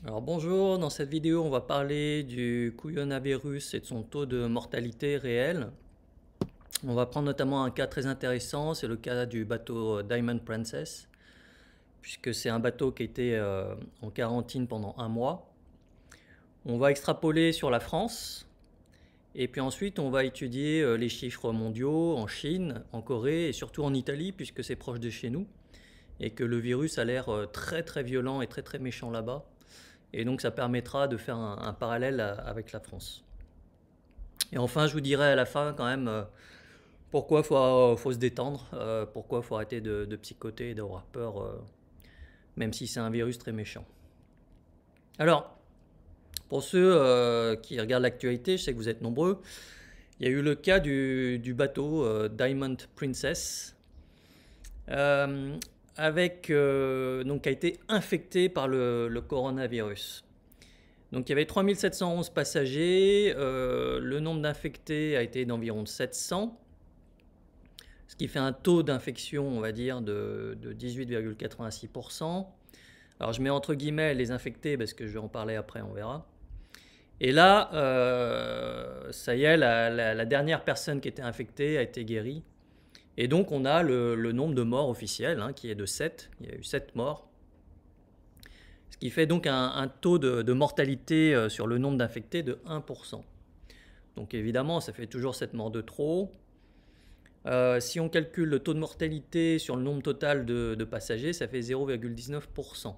Alors bonjour, dans cette vidéo on va parler du couillonavirus et de son taux de mortalité réel. On va prendre notamment un cas très intéressant, c'est le cas du bateau Diamond Princess, puisque c'est un bateau qui était en quarantaine pendant un mois. On va extrapoler sur la France, et puis ensuite on va étudier les chiffres mondiaux en Chine, en Corée et surtout en Italie, puisque c'est proche de chez nous, et que le virus a l'air très très violent et très très méchant là-bas. Et donc ça permettra de faire un parallèle avec la France. Et enfin, je vous dirai à la fin quand même pourquoi faut se détendre, pourquoi il faut arrêter de psychoter et d'avoir peur, même si c'est un virus très méchant. Alors, pour ceux qui regardent l'actualité, je sais que vous êtes nombreux, il y a eu le cas du bateau Diamond Princess, euh, donc, qui a été infecté par le coronavirus. Donc il y avait 3711 passagers, le nombre d'infectés a été d'environ 700, ce qui fait un taux d'infection, on va dire, de 18,86%. Alors je mets entre guillemets les infectés parce que je vais en parler après, on verra. Et là, ça y est, la dernière personne qui était infectée a été guérie. Et donc on a le nombre de morts officiel qui est de 7. Il y a eu 7 morts. Ce qui fait donc un taux de mortalité sur le nombre d'infectés de 1%. Donc évidemment, ça fait toujours 7 morts de trop. Si on calcule le taux de mortalité sur le nombre total de passagers, ça fait 0,19%.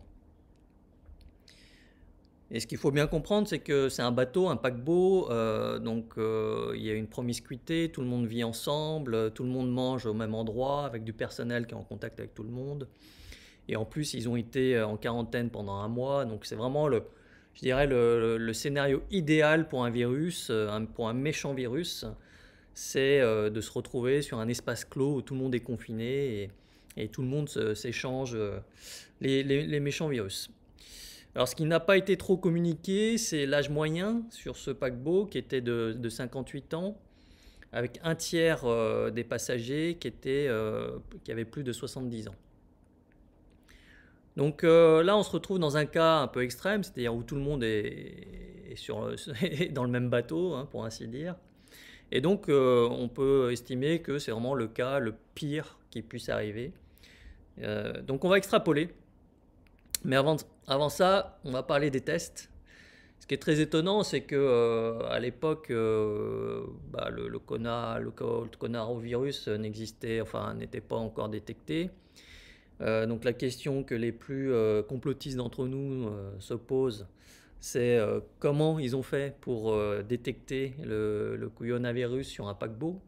Et ce qu'il faut bien comprendre, c'est que c'est un bateau, un paquebot, donc il y a une promiscuité, tout le monde vit ensemble, tout le monde mange au même endroit, avec du personnel qui est en contact avec tout le monde. Et en plus, ils ont été en quarantaine pendant un mois, donc c'est vraiment je dirais le scénario idéal pour un virus, pour un méchant virus, c'est de se retrouver sur un espace clos où tout le monde est confiné et tout le monde s'échange les méchants virus. Alors ce qui n'a pas été trop communiqué, c'est l'âge moyen sur ce paquebot qui était de 58 ans, avec un tiers des passagers qui avaient plus de 70 ans. Donc là, on se retrouve dans un cas un peu extrême, c'est-à-dire où tout le monde est dans le même bateau, pour ainsi dire. Et donc, on peut estimer que c'est vraiment le cas le pire qui puisse arriver. Donc, on va extrapoler. Mais avant ça, on va parler des tests. Ce qui est très étonnant, c'est que à l'époque, le coronavirus n'existait, enfin, n'était pas encore détecté. Donc la question que les plus complotistes d'entre nous se posent, c'est comment ils ont fait pour détecter le couillonavirus sur un paquebot,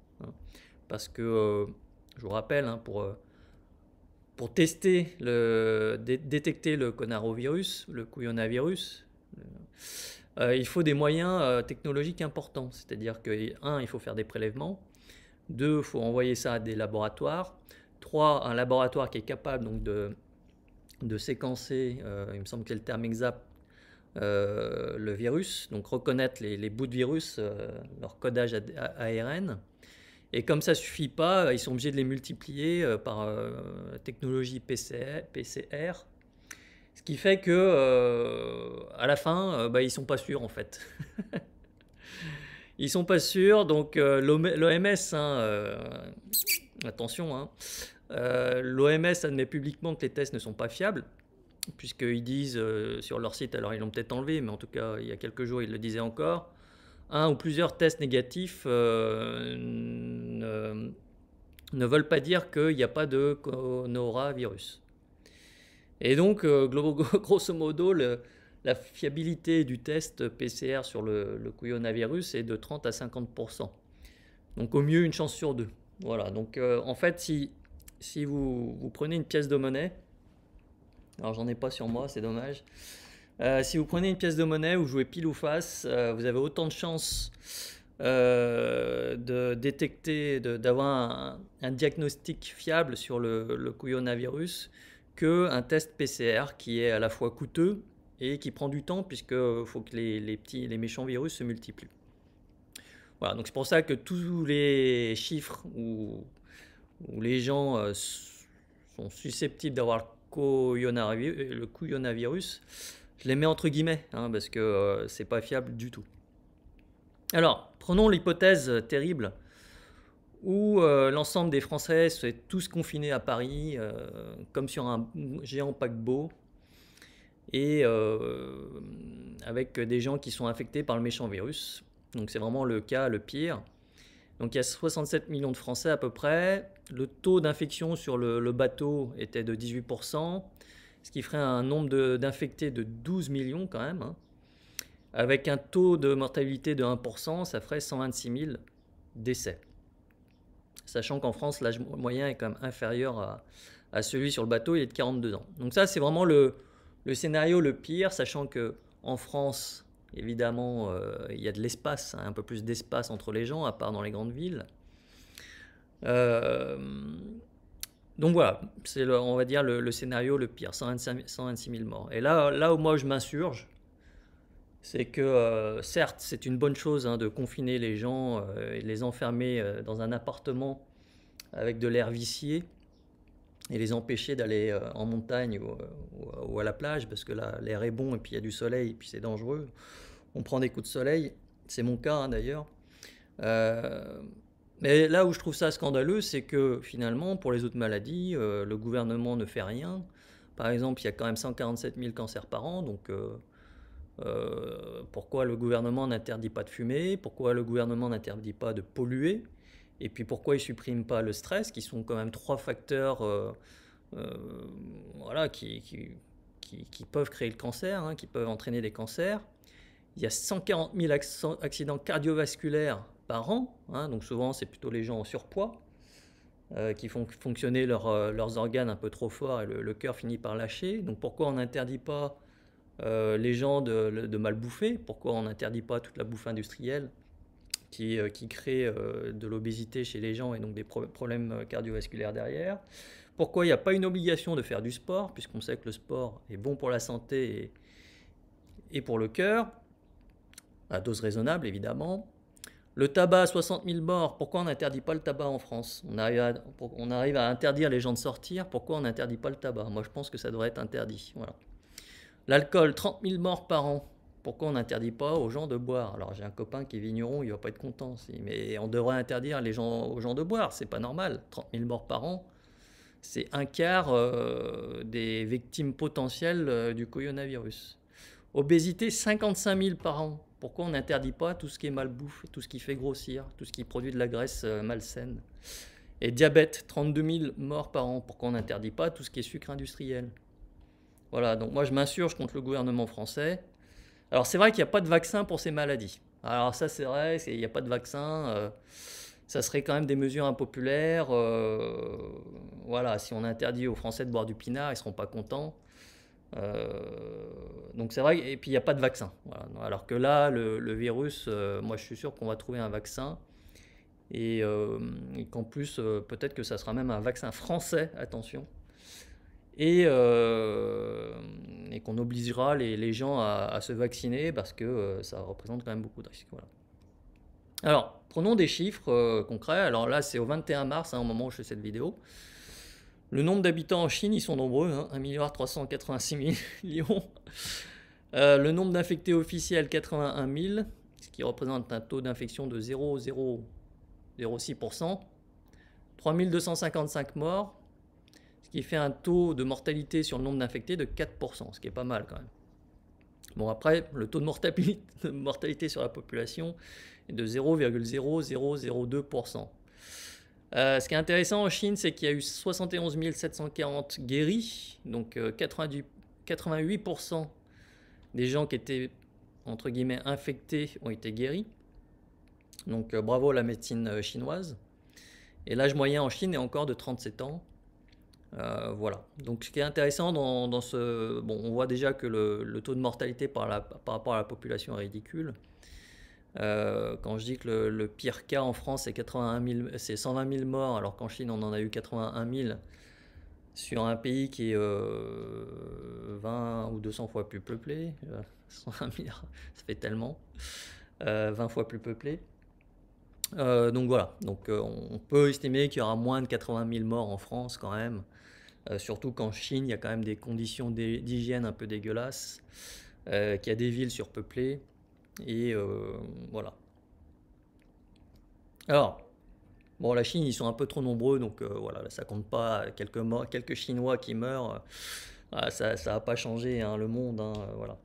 parce que, je vous rappelle, pour tester, détecter le coronavirus, le couillonavirus, il faut des moyens technologiques importants. C'est-à-dire que, il faut faire des prélèvements. 2, il faut envoyer ça à des laboratoires. 3, un laboratoire qui est capable donc de séquencer, il me semble que c'est le terme exact, le virus, donc reconnaître les bouts de virus, leur codage ARN. Et comme ça ne suffit pas, ils sont obligés de les multiplier par technologie PCR, ce qui fait que à la fin, ils sont pas sûrs en fait. Ils sont pas sûrs, donc l'OMS, attention, l'OMS admet publiquement que les tests ne sont pas fiables, puisqu'ils disent sur leur site, alors ils l'ont peut-être enlevé, mais en tout cas il y a quelques jours ils le disaient encore, un ou plusieurs tests négatifs ne veulent pas dire qu'il n'y a pas de coronavirus. Et donc, grosso modo, la fiabilité du test PCR sur le couillonavirus est de 30 à 50%. Donc au mieux, une chance sur deux. Voilà, donc en fait, si vous prenez une pièce de monnaie, alors j'en ai pas sur moi, c'est dommage. Si vous prenez une pièce de monnaie, vous jouez pile ou face, vous avez autant de chances de détecter, d'avoir un diagnostic fiable sur le couillonavirus qu'un test PCR qui est à la fois coûteux et qui prend du temps puisqu'il faut que les méchants virus se multiplient. Voilà, donc c'est pour ça que tous les chiffres où les gens sont susceptibles d'avoir le couillonavirus Je les mets entre guillemets, hein, parce que c'est pas fiable du tout. Alors, prenons l'hypothèse terrible où l'ensemble des Français sont tous confinés à Paris, comme sur un géant paquebot, et avec des gens qui sont infectés par le méchant virus. Donc c'est vraiment le cas le pire. Donc il y a 67 millions de Français à peu près. Le taux d'infection sur le bateau était de 18%, ce qui ferait un nombre d'infectés de 12 millions quand même, hein. Avec un taux de mortalité de 1%, ça ferait 126 000 décès. Sachant qu'en France, l'âge moyen est quand même inférieur à celui sur le bateau, il est de 42 ans. Donc ça, c'est vraiment le scénario le pire, sachant qu'en France, évidemment, il y a de l'espace, hein, un peu plus d'espace entre les gens, à part dans les grandes villes. Donc voilà, c'est on va dire le scénario le pire, 126 000 morts. Et là où moi je m'insurge, c'est que certes, c'est une bonne chose, hein, de confiner les gens et de les enfermer dans un appartement avec de l'air vicié et les empêcher d'aller en montagne ou à la plage, parce que là, l'air est bon et puis il y a du soleil et puis c'est dangereux. On prend des coups de soleil, c'est mon cas, hein, d'ailleurs. Mais là où je trouve ça scandaleux, c'est que finalement, pour les autres maladies, le gouvernement ne fait rien. Par exemple, il y a quand même 147 000 cancers par an, donc pourquoi le gouvernement n'interdit pas de fumer? Pourquoi le gouvernement n'interdit pas de polluer? Et puis pourquoi il ne supprime pas le stress, qui sont quand même 3 facteurs voilà, qui peuvent créer le cancer, hein, qui peuvent entraîner des cancers. Il y a 140 000 accidents cardiovasculaires par an, hein, donc souvent c'est plutôt les gens en surpoids qui font fonctionner leurs organes un peu trop fort et le cœur finit par lâcher. Donc pourquoi on n'interdit pas les gens de mal bouffer? Pourquoi on n'interdit pas toute la bouffe industrielle qui crée de l'obésité chez les gens et donc des problèmes cardiovasculaires derrière? Pourquoi il n'y a pas une obligation de faire du sport, puisqu'on sait que le sport est bon pour la santé et pour le cœur, à dose raisonnable évidemment. Le tabac, 60 000 morts, pourquoi on n'interdit pas le tabac en France? On arrive à interdire les gens de sortir, pourquoi on n'interdit pas le tabac? Moi je pense que ça devrait être interdit. Voilà. L'alcool, 30 000 morts par an, pourquoi on n'interdit pas aux gens de boire? Alors j'ai un copain qui est vigneron, il va pas être content, mais on devrait interdire aux gens de boire, c'est pas normal. 30 000 morts par an, c'est un quart des victimes potentielles du coronavirus. Obésité, 55 000 par an. Pourquoi on n'interdit pas tout ce qui est malbouffe, tout ce qui fait grossir, tout ce qui produit de la graisse malsaine? Et diabète, 32 000 morts par an. Pourquoi on n'interdit pas tout ce qui est sucre industriel? Voilà, donc moi je m'insurge contre le gouvernement français. Alors c'est vrai qu'il n'y a pas de vaccin pour ces maladies. Alors ça c'est vrai, il n'y a pas de vaccin. Ça serait quand même des mesures impopulaires. Voilà, si on interdit aux Français de boire du pinard, ils ne seront pas contents. Donc c'est vrai, et puis il n'y a pas de vaccin. Voilà. Alors que là, le virus, moi je suis sûr qu'on va trouver un vaccin. Et qu'en plus, peut-être que ça sera même un vaccin français, attention. Et qu'on obligera les gens à se vacciner parce que ça représente quand même beaucoup de risques. Voilà. Alors, prenons des chiffres concrets. Alors là, c'est au 21 mars, hein, au moment où je fais cette vidéo. Le nombre d'habitants en Chine, ils sont nombreux, hein, 1 386 millions. Le nombre d'infectés officiels, 81 000, ce qui représente un taux d'infection de 0,006%. 3 255 morts, ce qui fait un taux de mortalité sur le nombre d'infectés de 4%, ce qui est pas mal quand même. Bon, après, le taux de mortalité sur la population est de 0,0002%. Ce qui est intéressant en Chine, c'est qu'il y a eu 71 740 guéris, donc 88% des gens qui étaient, entre guillemets, infectés ont été guéris. Donc bravo à la médecine chinoise. Et l'âge moyen en Chine est encore de 37 ans. Voilà. Donc ce qui est intéressant dans ce... Bon, on voit déjà que le taux de mortalité par rapport à la population est ridicule. Quand je dis que le pire cas en France c'est 120 000 morts, alors qu'en Chine on en a eu 81 000 sur un pays qui est 20 ou 200 fois plus peuplé. 120 000, ça fait tellement. 20 fois plus peuplé. Donc voilà, donc, on peut estimer qu'il y aura moins de 80 000 morts en France quand même. Surtout qu'en Chine, il y a quand même des conditions d'hygiène un peu dégueulasses. qui a des villes surpeuplées. Et voilà. Alors, bon, la Chine, ils sont un peu trop nombreux, donc voilà, ça compte pas. Quelques Chinois qui meurent, ça va pas changer hein, le monde. Hein, voilà.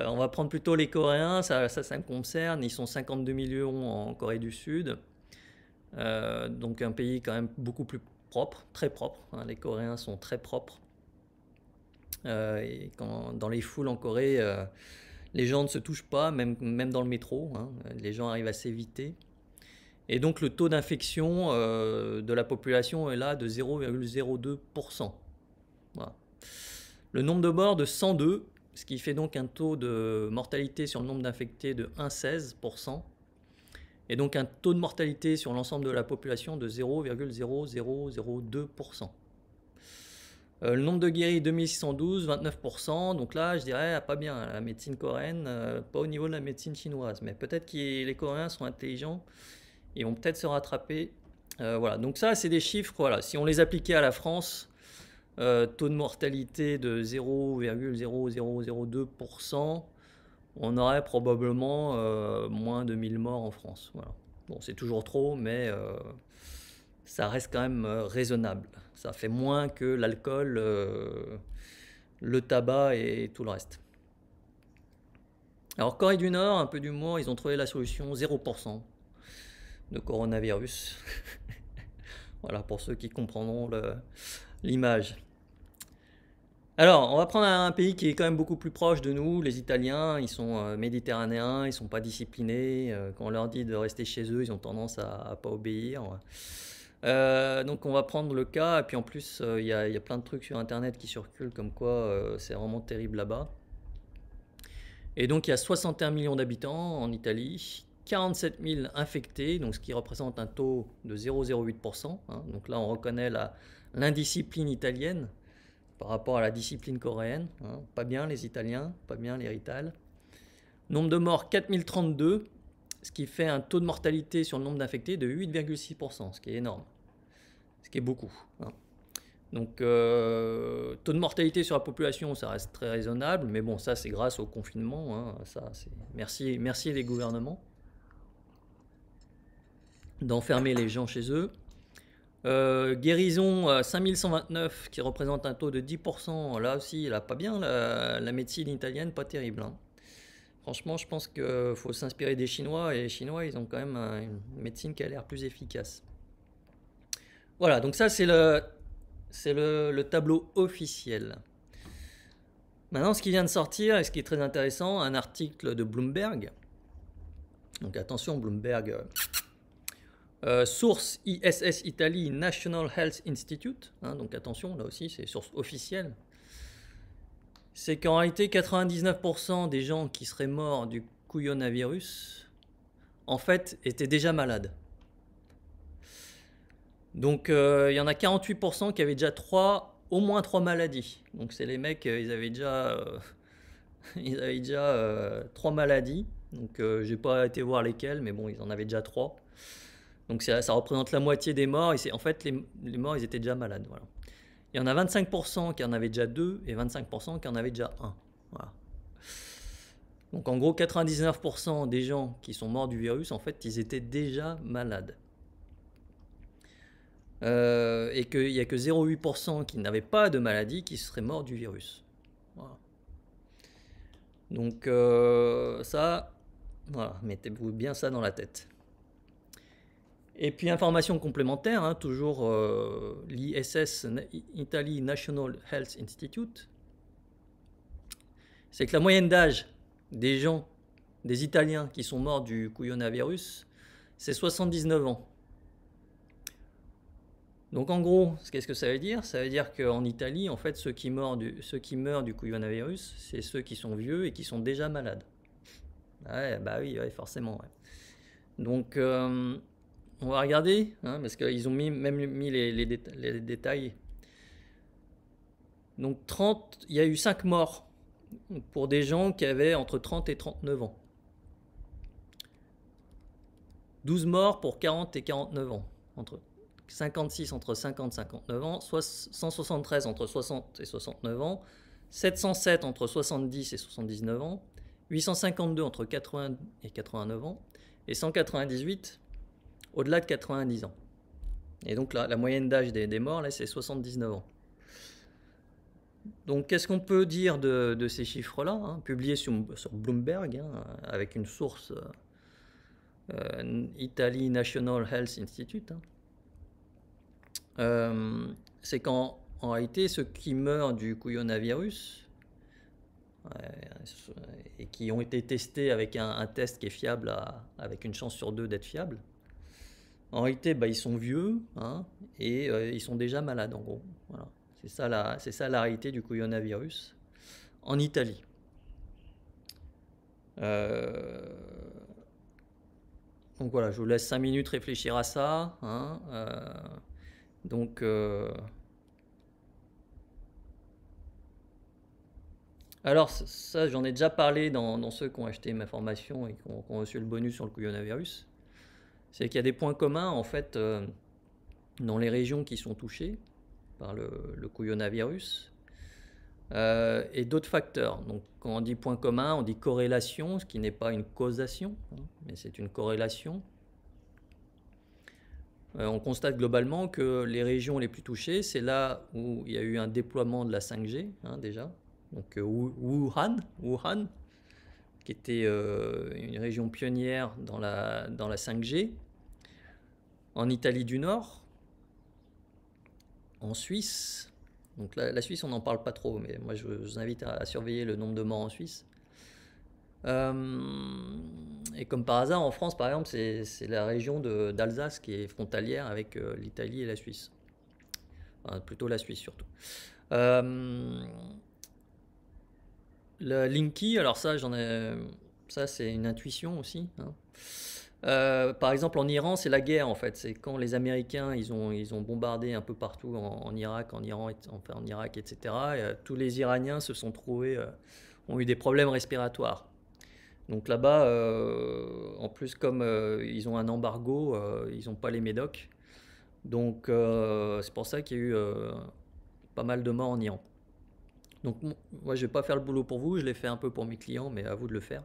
On va prendre plutôt les Coréens, ça me concerne. Ils sont 52 millions en Corée du Sud. Donc un pays quand même beaucoup plus propre, très propre. Hein, les Coréens sont très propres. Et dans les foules en Corée, les gens ne se touchent pas, même dans le métro. Hein, les gens arrivent à s'éviter. Et donc le taux d'infection de la population est là de 0,02%. Voilà. Le nombre de morts de 102, ce qui fait donc un taux de mortalité sur le nombre d'infectés de 1,16%. Et donc un taux de mortalité sur l'ensemble de la population de 0,0002%. Le nombre de guéris 2612, 29%. Donc là, je dirais, pas bien, la médecine coréenne, pas au niveau de la médecine chinoise. Mais peut-être que les Coréens sont intelligents, ils vont peut-être se rattraper. Voilà, donc ça, c'est des chiffres. Voilà. Si on les appliquait à la France, taux de mortalité de 0,0002%, on aurait probablement moins de 1000 morts en France. Voilà. Bon, c'est toujours trop, mais ça reste quand même raisonnable. Ça fait moins que l'alcool, le tabac et tout le reste. Alors, Corée du Nord, un peu d'humour, ils ont trouvé la solution 0% de coronavirus. Voilà, pour ceux qui comprendront l'image. Alors, on va prendre un pays qui est quand même beaucoup plus proche de nous, les Italiens. Ils sont méditerranéens, ils ne sont pas disciplinés. Quand on leur dit de rester chez eux, ils ont tendance à ne pas obéir. Donc on va prendre le cas, et puis en plus il y a plein de trucs sur internet qui circulent comme quoi c'est vraiment terrible là-bas. Et donc il y a 61 millions d'habitants en Italie, 47 000 infectés, donc ce qui représente un taux de 0,08%. Hein. Donc là on reconnaît l'indiscipline italienne par rapport à la discipline coréenne. Hein. Pas bien les Italiens, pas bien les Rital. Nombre de morts 4032, ce qui fait un taux de mortalité sur le nombre d'infectés de 8,6%, ce qui est énorme, ce qui est beaucoup. Hein. Donc, taux de mortalité sur la population, ça reste très raisonnable, mais bon, ça c'est grâce au confinement. Hein. Ça, merci les gouvernements d'enfermer les gens chez eux. Guérison 5129 qui représente un taux de 10%. Là aussi, elle a pas bien la médecine italienne, pas terrible. Hein. Franchement, je pense qu'il faut s'inspirer des Chinois, et les Chinois, ils ont quand même une médecine qui a l'air plus efficace. Voilà, donc ça, c'est le tableau officiel. Maintenant, ce qui vient de sortir, et ce qui est très intéressant, un article de Bloomberg. Donc attention, Bloomberg. Source ISS Italy National Health Institute. Hein, donc attention, là aussi, c'est source officielle. C'est qu'en réalité, 99% des gens qui seraient morts du couillonavirus, en fait, étaient déjà malades. Donc, il y en a 48% qui avaient déjà au moins 3 maladies. Donc, c'est les mecs, ils avaient déjà 3 maladies. Donc, j'ai pas été voir lesquelles, mais bon, ils en avaient déjà 3. Donc, ça représente la moitié des morts. Et en fait, les morts, ils étaient déjà malades. Voilà. Il y en a 25% qui en avaient déjà 2 et 25% qui en avaient déjà 1. Voilà. Donc en gros, 99% des gens qui sont morts du virus, en fait, ils étaient déjà malades. Et qu'il n'y a que 0,8% qui n'avaient pas de maladie qui seraient morts du virus. Voilà. Donc ça, voilà, mettez-vous bien ça dans la tête. Et puis, information complémentaire, hein, toujours l'ISS, Italy National Health Institute, c'est que la moyenne d'âge des gens, des Italiens qui sont morts du couillonavirus, c'est 79 ans. Donc en gros, qu'est-ce que ça veut dire? Ça veut dire qu'en Italie, en fait, ceux qui meurent du couillonavirus, c'est ceux qui sont vieux et qui sont déjà malades. Ouais, bah oui, ouais, forcément. Ouais. Donc... on va regarder, hein, parce qu'ils ont même mis les détails. Donc il y a eu 5 morts pour des gens qui avaient entre 30 et 39 ans. 12 morts pour 40 et 49 ans. 56 entre 50 et 59 ans, 173 entre 60 et 69 ans, 707 entre 70 et 79 ans, 852 entre 80 et 89 ans, et 198 au-delà de 90 ans. Et donc la moyenne d'âge des morts, là, c'est 79 ans. Donc qu'est-ce qu'on peut dire de ces chiffres-là, hein, publiés sur Bloomberg, hein, avec une source Italy National Health Institute, hein. C'est qu'en réalité, ceux qui meurent du couillonavirus et qui ont été testés avec un test qui est fiable, avec une chance sur 2 d'être fiable, en réalité, ils sont vieux, hein, et ils sont déjà malades, en gros. Voilà. C'est ça la réalité du couillonavirus en Italie. Donc voilà, je vous laisse 5 minutes réfléchir à ça, hein, donc alors ça, j'en ai déjà parlé dans ceux qui ont acheté ma formation et qui ont reçu le bonus sur le couillonavirus. C'est qu'il y a des points communs en fait dans les régions qui sont touchées par le couillonavirus et d'autres facteurs. Donc quand on dit point commun, on dit corrélation, ce qui n'est pas une causation, hein, mais c'est une corrélation. On constate globalement que les régions les plus touchées, c'est là où il y a eu un déploiement de la 5G, hein, déjà. Donc Wuhan, qui était une région pionnière dans la 5G, en Italie du Nord, en Suisse. Donc la Suisse, on n'en parle pas trop, mais moi je vous invite à surveiller le nombre de morts en Suisse. Et comme par hasard, en France, par exemple, c'est la région d'Alsace qui est frontalière avec l'Italie et la Suisse. Enfin, plutôt la Suisse surtout. Le Linky, alors ça, c'est une intuition aussi, hein. Par exemple, en Iran, c'est la guerre en fait. C'est quand les Américains ils ont bombardé un peu partout en Irak, en Iran, enfin en Irak, etc. Et, tous les Iraniens se sont trouvés, ont eu des problèmes respiratoires. Donc là-bas, en plus, comme ils ont un embargo, ils n'ont pas les médocs. Donc c'est pour ça qu'il y a eu pas mal de morts en Iran. Donc moi, je ne vais pas faire le boulot pour vous, je l'ai fait un peu pour mes clients, mais à vous de le faire.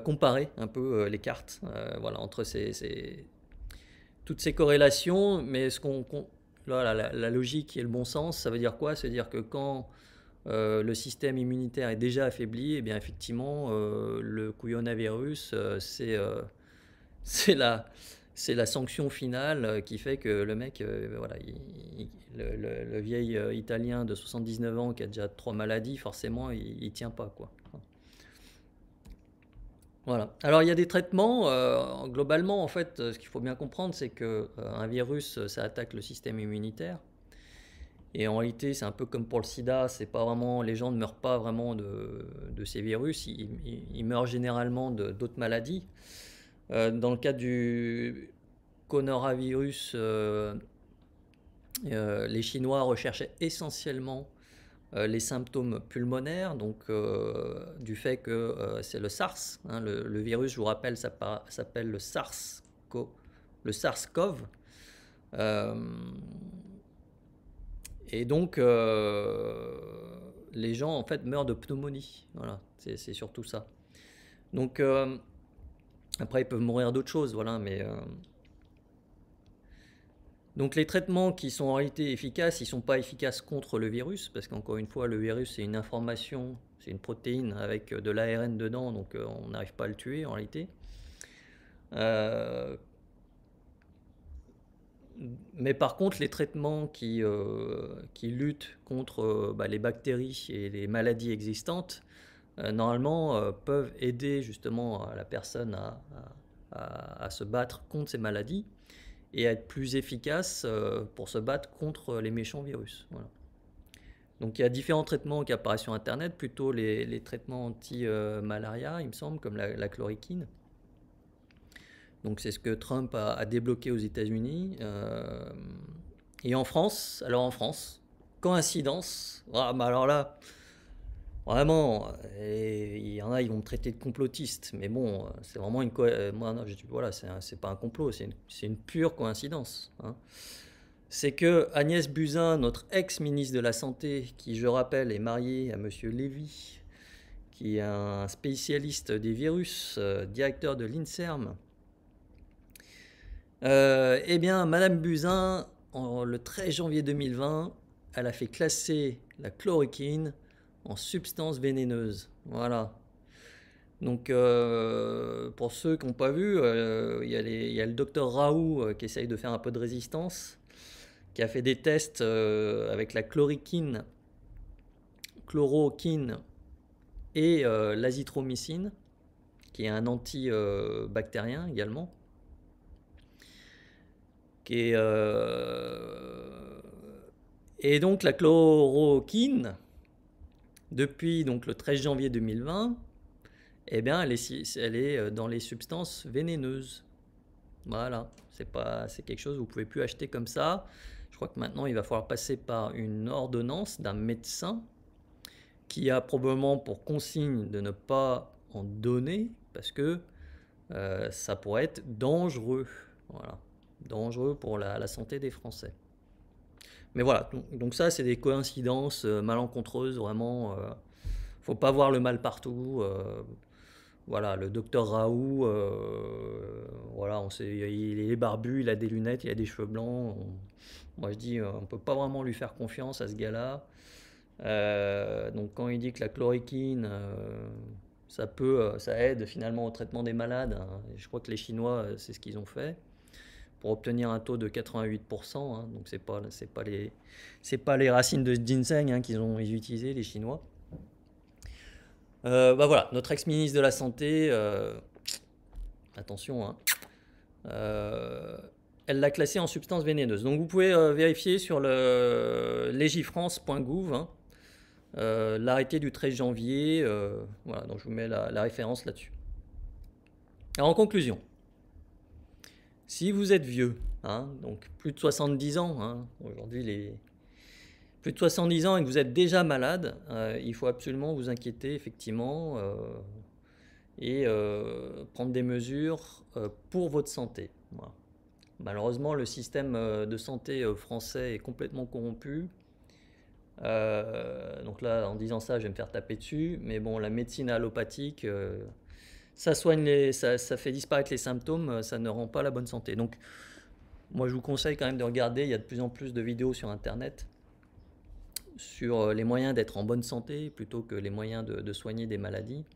Comparer un peu les cartes, voilà, entre toutes ces corrélations, mais là, la logique et le bon sens, ça veut dire quoi? Ça veut dire que quand le système immunitaire est déjà affaibli, et bien effectivement, le couillonavirus, c'est la sanction finale qui fait que le mec, voilà, le vieil Italien de 79 ans qui a déjà 3 maladies, forcément, il tient pas, quoi. Voilà. Alors il y a des traitements, globalement en fait, ce qu'il faut bien comprendre, c'est que un virus, ça attaque le système immunitaire. Et en réalité, c'est un peu comme pour le sida, c'est pas vraiment, les gens ne meurent pas vraiment de ces virus, ils meurent généralement d'autres maladies. Dans le cas du coronavirus, les Chinois recherchaient essentiellement les symptômes pulmonaires, donc du fait que c'est le SARS, hein, le virus, je vous rappelle, ça s'appelle le SARS-CoV. Et donc les gens en fait meurent de pneumonie, voilà, c'est surtout ça. Donc après ils peuvent mourir d'autres choses, voilà, mais donc les traitements qui sont en réalité efficaces, ils ne sont pas efficaces contre le virus, parce qu'encore une fois, le virus c'est une information, c'est une protéine avec de l'ARN dedans, donc on n'arrive pas à le tuer en réalité. Mais par contre, les traitements qui luttent contre les bactéries et les maladies existantes, normalement peuvent aider justement la personne à se battre contre ces maladies et à être plus efficace pour se battre contre les méchants virus. Voilà. Donc il y a différents traitements qui apparaissent sur Internet, plutôt les traitements anti-malaria, il me semble, comme la chloroquine. Donc c'est ce que Trump a débloqué aux États-Unis. Et en France, coïncidence, alors là, vraiment, il y en a, ils vont me traiter de complotiste, mais bon, c'est vraiment moi, non, voilà, c'est pas un complot, c'est une pure coïncidence, hein. c'est que Agnès Buzyn, notre ex-ministre de la Santé, qui je rappelle est mariée à Monsieur Lévy, qui est un spécialiste des virus, directeur de l'INSERM, eh bien, Madame Buzyn, le 13 janvier 2020, elle a fait classer la chloroquine en substance vénéneuse. Voilà. Donc, pour ceux qui n'ont pas vu, il y a le docteur Raoult qui essaye de faire un peu de résistance, qui a fait des tests avec la chloroquine et l'azithromycine, qui est un antibactérien également. Et donc la chloroquine, depuis donc, le 13 janvier 2020, eh bien, elle est dans les substances vénéneuses. Voilà, c'est quelque chose que vous ne pouvez plus acheter comme ça. Je crois que maintenant, il va falloir passer par une ordonnance d'un médecin qui a probablement pour consigne de ne pas en donner parce que ça pourrait être dangereux. Voilà, dangereux pour la santé des Français. Mais voilà, donc ça, c'est des coïncidences malencontreuses, vraiment. Faut pas voir le mal partout. Voilà, le docteur Raoult, voilà, il est barbu, il a des lunettes, il a des cheveux blancs. Moi, je dis, on peut pas vraiment lui faire confiance à ce gars-là. Donc, quand il dit que la chloroquine, ça aide finalement au traitement des malades, hein, je crois que les Chinois, c'est ce qu'ils ont fait pour obtenir un taux de 88%. Hein, donc, c'est pas les racines de ginseng hein, qu'ils ont utilisées, les Chinois. Bah voilà, notre ex-ministre de la Santé, attention, hein, elle l'a classé en substance vénéneuse. Donc vous pouvez vérifier sur le legifrance.gouv, hein, l'arrêté du 13 janvier, voilà, donc je vous mets la référence là-dessus. Alors en conclusion, si vous êtes vieux, hein, donc plus de 70 ans, hein, aujourd'hui plus de 70 ans et que vous êtes déjà malade, il faut absolument vous inquiéter effectivement et prendre des mesures pour votre santé. Voilà. Malheureusement, le système de santé français est complètement corrompu. Donc là, en disant ça, je vais me faire taper dessus. Mais bon, la médecine allopathique, ça fait disparaître les symptômes, ça ne rend pas la bonne santé. Donc, moi, je vous conseille quand même de regarder. Il y a de plus en plus de vidéos sur Internet sur les moyens d'être en bonne santé plutôt que les moyens de soigner des maladies.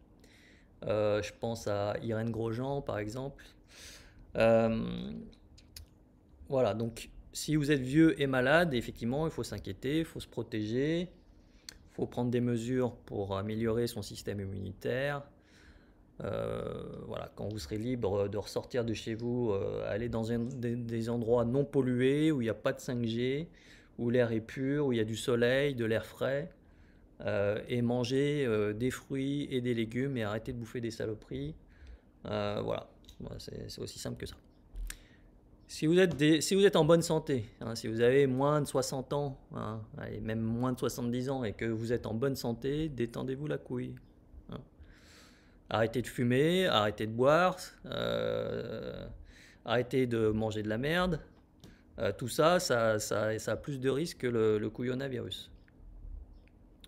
Je pense à Irène Grosjean, par exemple. Voilà, donc si vous êtes vieux et malade, effectivement, il faut s'inquiéter, il faut se protéger, il faut prendre des mesures pour améliorer son système immunitaire. Voilà, quand vous serez libre de ressortir de chez vous, aller dans des endroits non pollués, où il n'y a pas de 5G, où l'air est pur, où il y a du soleil, de l'air frais, et manger des fruits et des légumes et arrêter de bouffer des saloperies. Voilà, c'est aussi simple que ça. Si vous êtes en bonne santé, hein, si vous avez moins de 60 ans, hein, et même moins de 70 ans, et que vous êtes en bonne santé, détendez-vous la couille. Hein. Arrêtez de fumer, arrêtez de boire, arrêtez de manger de la merde. Tout ça, ça a plus de risques que le couillonavirus.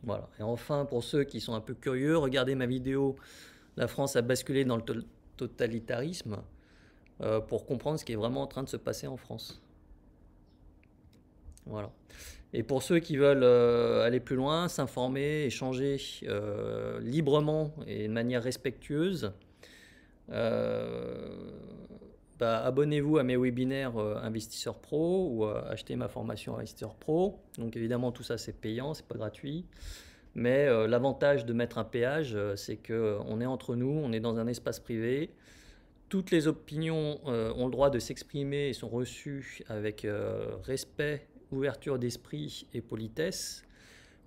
Voilà. Et enfin, pour ceux qui sont un peu curieux, regardez ma vidéo « La France a basculé dans le totalitarisme » pour comprendre ce qui est vraiment en train de se passer en France. Voilà. Et pour ceux qui veulent aller plus loin, s'informer, échanger librement et de manière respectueuse, abonnez-vous à mes webinaires Investisseur Pro ou achetez ma formation Investisseur Pro. Donc évidemment tout ça c'est payant, c'est pas gratuit. Mais l'avantage de mettre un péage, c'est qu'on est entre nous, on est dans un espace privé. Toutes les opinions ont le droit de s'exprimer et sont reçues avec respect, ouverture d'esprit et politesse.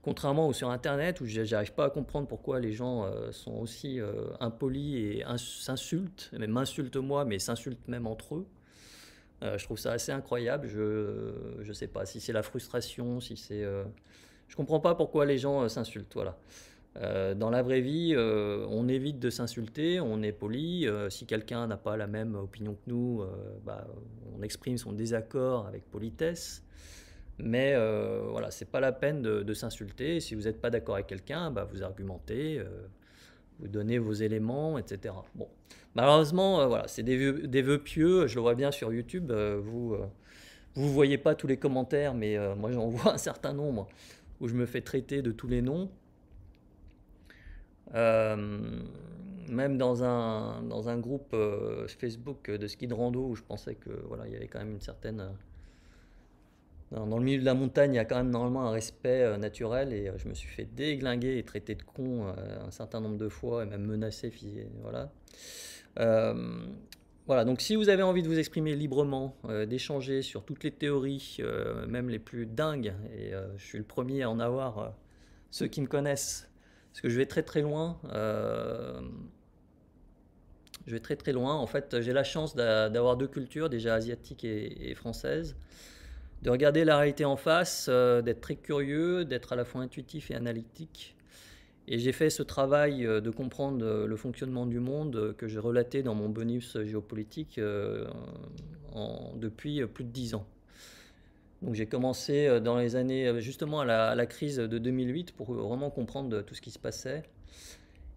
Contrairement sur Internet où j'arrive pas à comprendre pourquoi les gens sont aussi impolis et s'insultent, même m'insultent moi, mais s'insultent même entre eux. Je trouve ça assez incroyable. Je sais pas si c'est la frustration, si c'est... je comprends pas pourquoi les gens s'insultent, voilà. Dans la vraie vie, on évite de s'insulter, on est poli. Si quelqu'un n'a pas la même opinion que nous, bah, on exprime son désaccord avec politesse. Mais voilà, c'est pas la peine de s'insulter. Si vous n'êtes pas d'accord avec quelqu'un, bah, vous argumentez, vous donnez vos éléments, etc. Bon, malheureusement, voilà, c'est des vœux pieux. Je le vois bien sur YouTube. Vous voyez pas tous les commentaires, mais moi j'en vois un certain nombre où je me fais traiter de tous les noms. Euh, Même dans un groupe Facebook de ski de rando où je pensais que voilà, il y avait quand même une certaine. Dans le milieu de la montagne, il y a quand même normalement un respect naturel et je me suis fait déglinguer et traiter de con un certain nombre de fois et même menacé. Voilà. Euh, voilà, donc si vous avez envie de vous exprimer librement, d'échanger sur toutes les théories, même les plus dingues, et je suis le premier à en avoir, ceux qui me connaissent, parce que je vais très très loin. Je vais très très loin. En fait, j'ai la chance d'avoir deux cultures, déjà asiatique et française, de regarder la réalité en face, d'être très curieux, d'être à la fois intuitif et analytique. Et j'ai fait ce travail de comprendre le fonctionnement du monde que j'ai relaté dans mon bonus géopolitique depuis plus de 10 ans. Donc j'ai commencé dans les années, justement à la crise de 2008 pour vraiment comprendre tout ce qui se passait.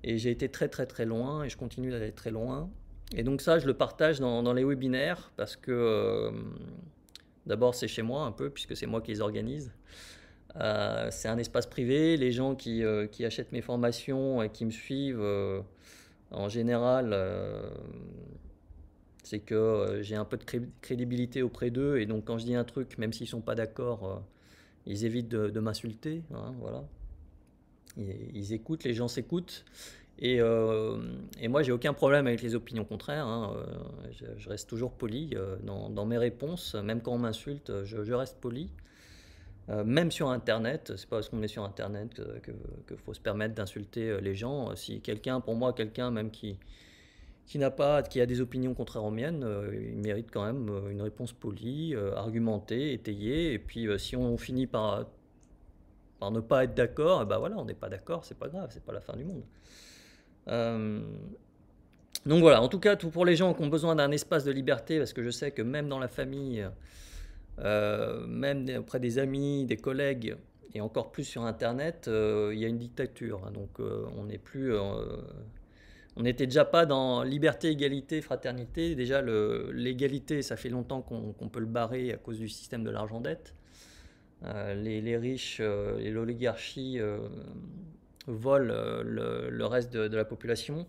Et j'ai été très très très loin et je continue d'aller très loin. Et donc ça, je le partage dans les webinaires parce que d'abord c'est chez moi un peu puisque c'est moi qui les organise. C'est un espace privé. Les gens qui achètent mes formations et qui me suivent, en général, c'est que j'ai un peu de crédibilité auprès d'eux. Et donc quand je dis un truc, même s'ils ne sont pas d'accord, ils évitent de m'insulter. Hein, voilà. Ils écoutent, les gens s'écoutent. Et moi, j'ai aucun problème avec les opinions contraires. Hein. Je reste toujours poli dans mes réponses. Même quand on m'insulte, je reste poli. Même sur Internet, c'est pas parce qu'on est sur Internet que faut se permettre d'insulter les gens. Si quelqu'un, pour moi, quelqu'un même qui a des opinions contraires aux miennes, il mérite quand même une réponse polie, argumentée, étayée. Et puis, si on finit par ne pas être d'accord, bah voilà, on n'est pas d'accord, c'est pas grave, c'est pas la fin du monde. Euh, donc voilà, en tout cas, tout pour les gens qui ont besoin d'un espace de liberté, parce que je sais que même dans la famille, même auprès des amis, des collègues, et encore plus sur Internet, il y a une dictature. Hein. Donc on n'est plus, on n'était déjà pas dans liberté, égalité, fraternité. Déjà l'égalité, ça fait longtemps qu'on peut le barrer à cause du système de l'argent-dette. Les riches et l'oligarchie volent le reste de la population.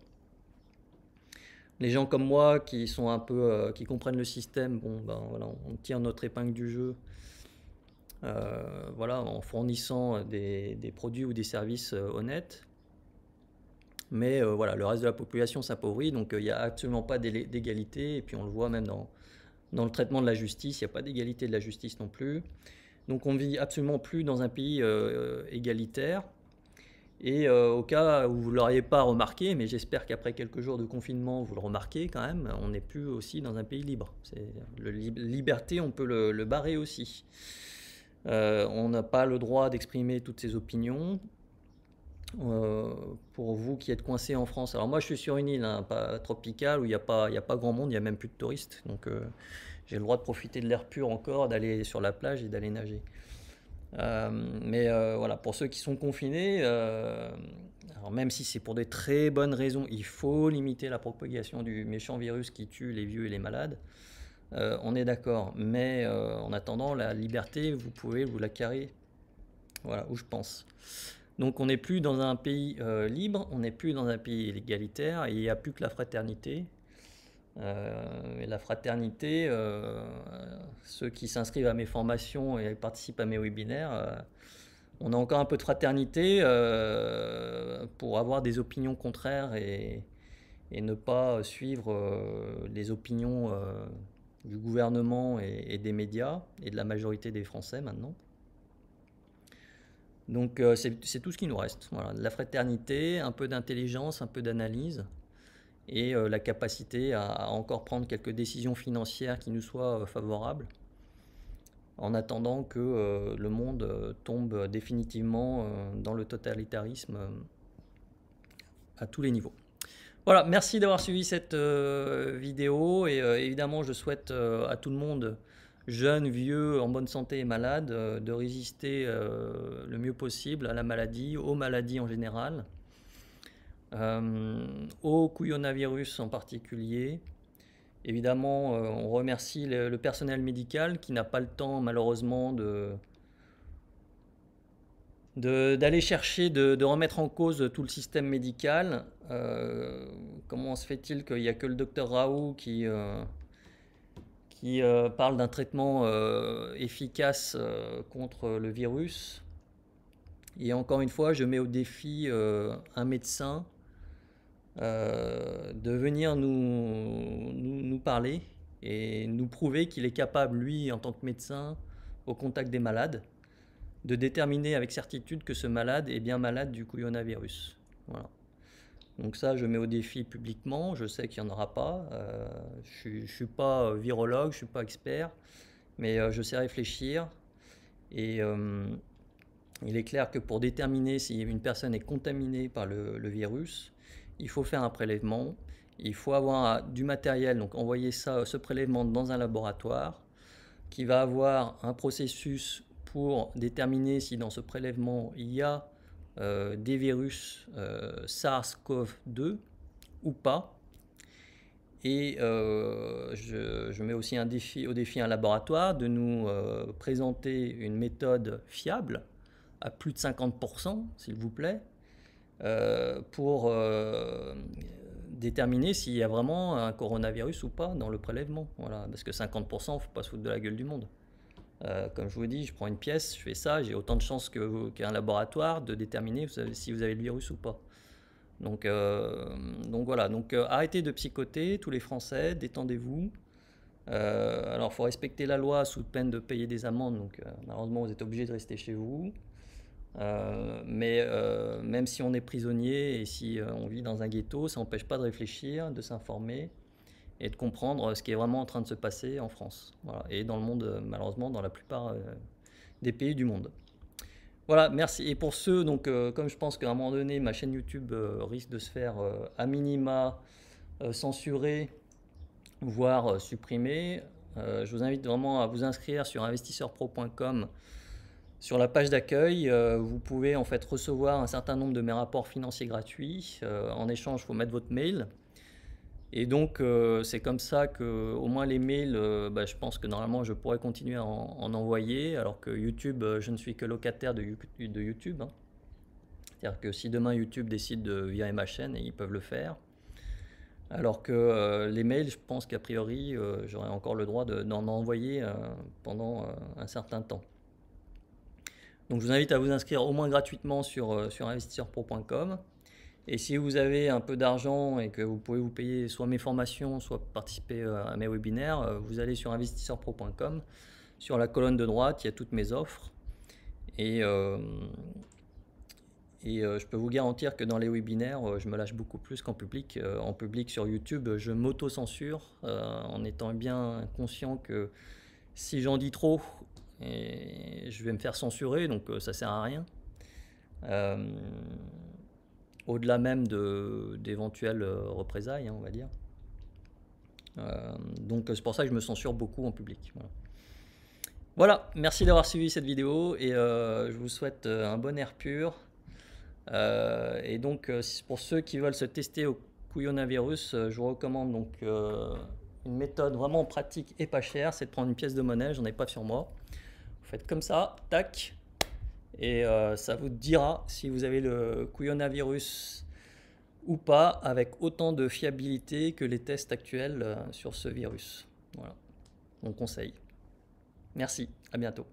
Les gens comme moi qui sont un peu, qui comprennent le système, bon, ben voilà, on tire notre épingle du jeu, voilà, en fournissant des produits ou des services honnêtes. Mais voilà, le reste de la population s'appauvrit, donc il n'y a absolument pas d'égalité. Et puis on le voit même dans le traitement de la justice, il n'y a pas d'égalité de la justice non plus. Donc on ne vit absolument plus dans un pays égalitaire. Et au cas où vous ne l'auriez pas remarqué, mais j'espère qu'après quelques jours de confinement, vous le remarquez quand même, on n'est plus aussi dans un pays libre. Liberté, on peut le barrer aussi. On n'a pas le droit d'exprimer toutes ses opinions. Pour vous qui êtes coincés en France, alors moi je suis sur une île hein, pas tropicale où il n'y a pas grand monde, il n'y a même plus de touristes. Donc j'ai le droit de profiter de l'air pur encore, d'aller sur la plage et d'aller nager. Mais voilà, pour ceux qui sont confinés, alors même si c'est pour des très bonnes raisons, il faut limiter la propagation du méchant virus qui tue les vieux et les malades. On est d'accord, mais en attendant, la liberté, vous pouvez vous l'acquérir. Voilà où je pense. Donc on n'est plus dans un pays libre, on n'est plus dans un pays égalitaire, et il n'y a plus que la fraternité. Et la fraternité, ceux qui s'inscrivent à mes formations et participent à mes webinaires, on a encore un peu de fraternité pour avoir des opinions contraires et ne pas suivre les opinions du gouvernement et des médias et de la majorité des Français maintenant. Donc c'est tout ce qui nous reste. Voilà, de la fraternité, un peu d'intelligence, un peu d'analyse et la capacité à encore prendre quelques décisions financières qui nous soient favorables en attendant que le monde tombe définitivement dans le totalitarisme à tous les niveaux. Voilà, merci d'avoir suivi cette vidéo et évidemment je souhaite à tout le monde, jeunes, vieux, en bonne santé et malades, de résister le mieux possible à la maladie, aux maladies en général, au couillonavirus en particulier. Évidemment, on remercie le personnel médical qui n'a pas le temps malheureusement d'aller chercher, de remettre en cause tout le système médical. Comment se fait-il qu'il n'y a que le docteur Raoult qui parle d'un traitement efficace contre le virus? Et encore une fois, je mets au défi un médecin de venir nous parler et nous prouver qu'il est capable, lui, en tant que médecin, au contact des malades, de déterminer avec certitude que ce malade est bien malade du couillonavirus. Voilà. Donc ça, je mets au défi publiquement. Je sais qu'il n'y en aura pas. Je ne suis pas virologue, je ne suis pas expert, mais je sais réfléchir. Et il est clair que pour déterminer si une personne est contaminée par le virus, il faut faire un prélèvement. Il faut avoir du matériel, donc envoyer ce prélèvement dans un laboratoire qui va avoir un processus pour déterminer si dans ce prélèvement il y a des virus SARS-CoV-2 ou pas. Et je mets aussi au défi un laboratoire de nous présenter une méthode fiable à plus de 50%, s'il vous plaît, pour déterminer s'il y a vraiment un coronavirus ou pas dans le prélèvement. Voilà, parce que 50%, il ne faut pas se foutre de la gueule du monde. Comme je vous dis, je prends une pièce, je fais ça, j'ai autant de chances qu'un laboratoire de déterminer si vous avez le virus ou pas. Donc voilà, arrêtez de psychoter, tous les Français, détendez-vous. Alors il faut respecter la loi sous peine de payer des amendes, donc malheureusement vous êtes obligé de rester chez vous. Mais même si on est prisonnier et si on vit dans un ghetto, ça n'empêche pas de réfléchir, de s'informer et de comprendre ce qui est vraiment en train de se passer en France, voilà, et dans le monde, malheureusement, dans la plupart des pays du monde. Voilà, merci. Et pour ceux, donc, comme je pense qu'à un moment donné, ma chaîne YouTube risque de se faire à minima censurer, voire supprimer, je vous invite vraiment à vous inscrire sur investisseurpro.com. Sur la page d'accueil, vous pouvez en fait recevoir un certain nombre de mes rapports financiers gratuits. En échange, il faut mettre votre mail. Et donc, c'est comme ça que, au moins les mails, je pense que normalement, je pourrais continuer à en envoyer, alors que YouTube, je ne suis que locataire de YouTube. Hein. C'est-à-dire que si demain YouTube décide de virer ma chaîne, ils peuvent le faire. Alors que les mails, je pense qu'a priori, j'aurai encore le droit d'en envoyer pendant un certain temps. Donc, je vous invite à vous inscrire au moins gratuitement sur investisseurpro.com. Et si vous avez un peu d'argent et que vous pouvez vous payer soit mes formations, soit participer à mes webinaires, vous allez sur investisseurpro.com. Sur la colonne de droite, il y a toutes mes offres. Et je peux vous garantir que dans les webinaires, je me lâche beaucoup plus qu'en public. En public sur YouTube, je m'auto-censure en étant bien conscient que si j'en dis trop, je vais me faire censurer, donc ça ne sert à rien. Au-delà même d'éventuelles représailles, hein, on va dire. Donc c'est pour ça que je me censure beaucoup en public. Voilà, merci d'avoir suivi cette vidéo et je vous souhaite un bon air pur. Et donc pour ceux qui veulent se tester au couillonavirus, je vous recommande donc une méthode vraiment pratique et pas chère, c'est de prendre une pièce de monnaie, j'en ai pas sur moi. Vous faites comme ça, tac. Et ça vous dira si vous avez le couillonavirus ou pas, avec autant de fiabilité que les tests actuels sur ce virus. Voilà, mon conseil. Merci, à bientôt.